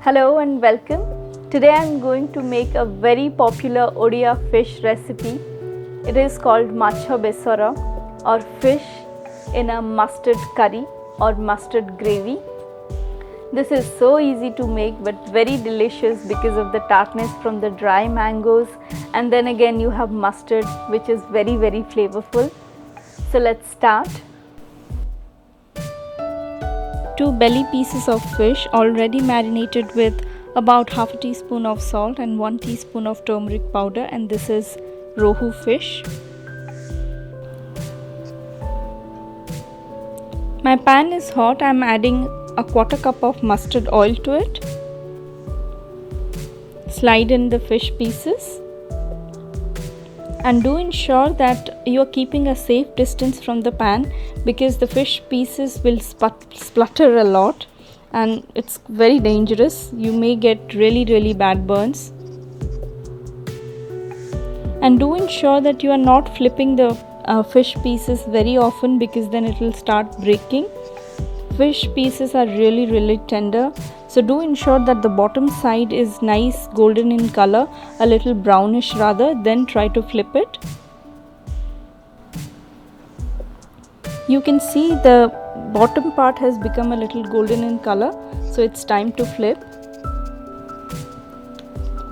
Hello and welcome. Today I am going to make a very popular Odia fish recipe. It is called macha besora or fish in a mustard curry or mustard gravy. This is so easy to make but very delicious because of the tartness from the dry mangoes, and then again you have mustard which is very flavorful. So let's start. 2 belly pieces of fish already marinated with about half a teaspoon of salt and 1 teaspoon of turmeric powder, and this is rohu fish. My pan is hot. I am adding a quarter cup of mustard oil to it. Slide in the fish pieces and do ensure that you are keeping a safe distance from the pan because the fish pieces will splutter a lot and it's very dangerous. You may get really bad burns. And do ensure that you are not flipping the fish pieces very often because then it will start breaking. Fish pieces are really tender, so do ensure that the bottom side is nice golden in color, a little brownish rather, then try to flip it. You can see the bottom part has become a little golden in color, so it's time to flip.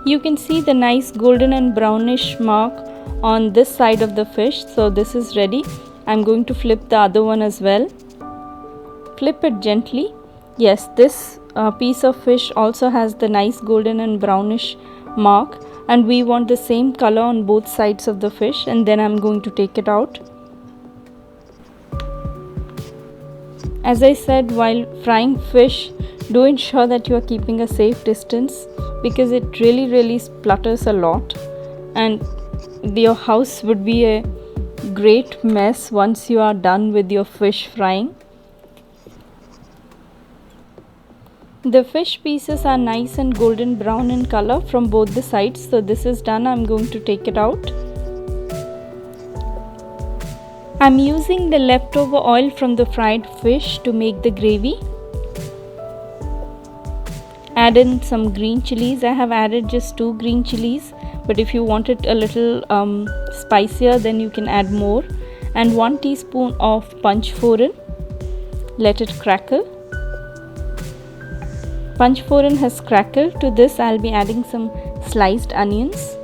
You can see the nice golden and brownish mark on this side of the fish, so this is ready. I'm going to flip the other one as well. Flip it gently. Yes, this piece of fish also has the nice golden and brownish mark, and we want the same color on both sides of the fish, and then I'm going to take it out. As I said, while frying fish, do ensure that you are keeping a safe distance because it really splutters a lot and your house would be a great mess once you are done with your fish frying. The fish pieces are nice and golden brown in color from both the sides, so this is done. I'm going to take it out. I'm using the leftover oil from the fried fish to make the gravy. Add in some green chilies. I have added just 2 green chilies, but if you want it a little spicier, then you can add more. And 1 teaspoon of panchphoron. Let it crackle. Panchphoron has crackled. To this I'll be adding some sliced onions.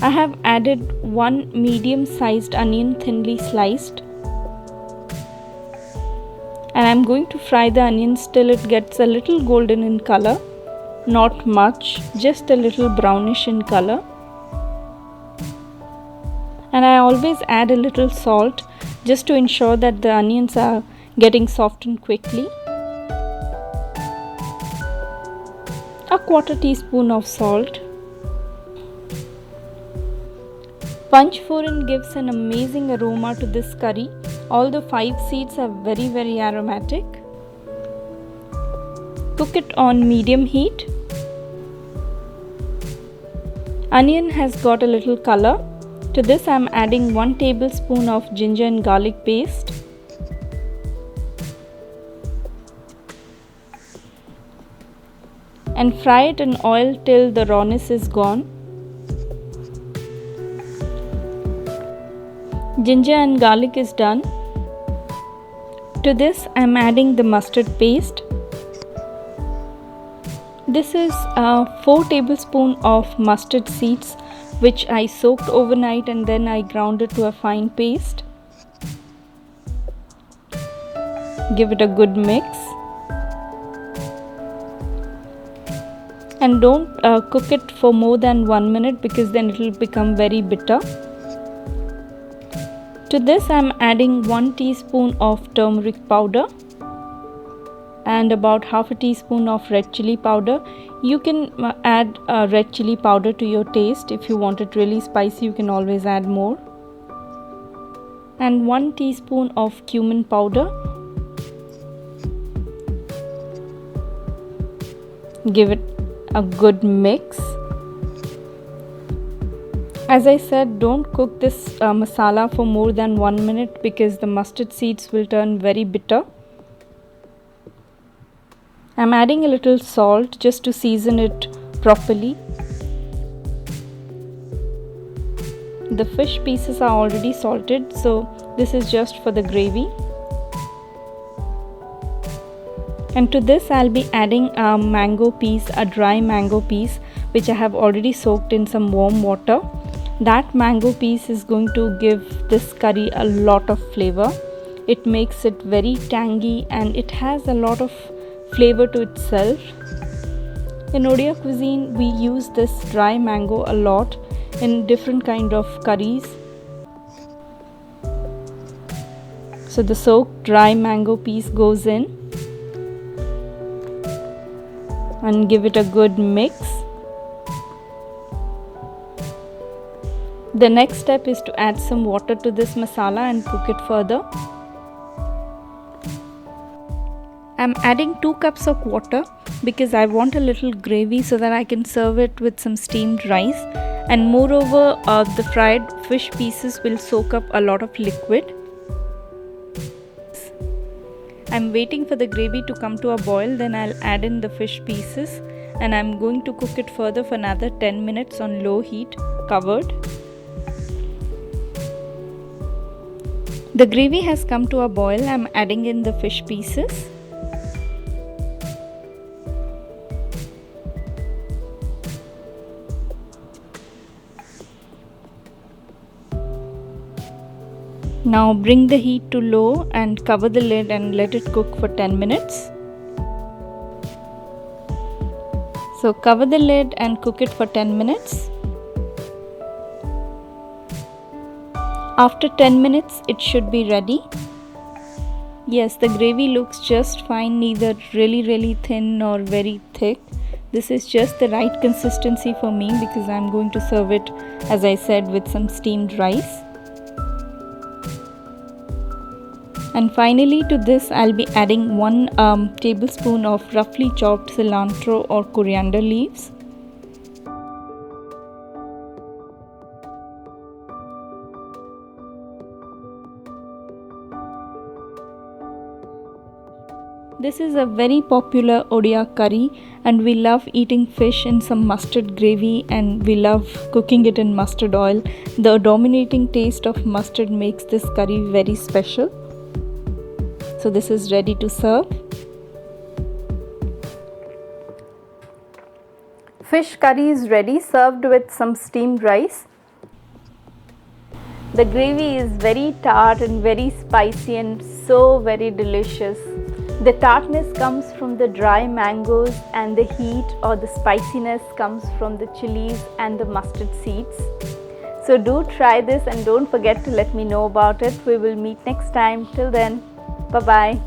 I have added 1 medium sized onion thinly sliced. And I'm going to fry the onions till it gets a little golden in color. Not much, just a little brownish in color. And I always add a little salt just to ensure that the onions are getting softened quickly. A quarter teaspoon of salt. Panchphoron gives an amazing aroma to this curry. All the 5 seeds are very aromatic. Cook it on medium heat. Onion has got a little color. To this I am adding 1 tablespoon of ginger and garlic paste. And fry it in oil till the rawness is gone. Ginger and garlic is done. To this I am adding the mustard paste. This is 4 tablespoons of mustard seeds which I soaked overnight and then I ground it to a fine paste. Give it a good mix. And don't cook it for more than 1 minute because then it will become very bitter. To this I am adding 1 teaspoon of turmeric powder and about half a teaspoon of red chili powder. You can add red chili powder to your taste. If you want it really spicy, you can always add more. And 1 teaspoon of cumin powder. Give it a good mix. As I said, don't cook this masala for more than 1 minute because the mustard seeds will turn very bitter. I'm adding a little salt just to season it properly. The fish pieces are already salted, so this is just for the gravy. And to this I'll be adding a mango piece, a dry mango piece, which I have already soaked in some warm water. That mango piece is going to give this curry a lot of flavor. It makes it very tangy and it has a lot of flavor to itself. In Odia cuisine, we use this dry mango a lot in different kind of curries. So the soaked dry mango piece goes in and give it a good mix. The next step is to add some water to this masala and cook it further. I'm adding 2 cups of water because I want a little gravy so that I can serve it with some steamed rice, and moreover the fried fish pieces will soak up a lot of liquid. I'm waiting for the gravy to come to a boil, then I'll add in the fish pieces and I'm going to cook it further for another 10 minutes on low heat, covered. The gravy has come to a boil. I'm adding in the fish pieces. Now bring the heat to low and cover the lid and let it cook for 10 minutes. So cover the lid and cook it for 10 minutes. After 10 minutes it should be ready. Yes, the gravy looks just fine, neither really thin nor very thick. This is just the right consistency for me because I'm going to serve it, as I said, with some steamed rice. And finally to this I'll be adding 1 tablespoon of roughly chopped cilantro or coriander leaves. This is a very popular Odia curry and we love eating fish in some mustard gravy and we love cooking it in mustard oil. The dominating taste of mustard makes this curry very special. So this is ready to serve. Fish curry is ready, served with some steamed rice. The gravy is very tart and very spicy and so very delicious. The tartness comes from the dry mangoes and the heat or the spiciness comes from the chilies and the mustard seeds. So do try this and don't forget to let me know about it. We will meet next time. Till then, bye-bye.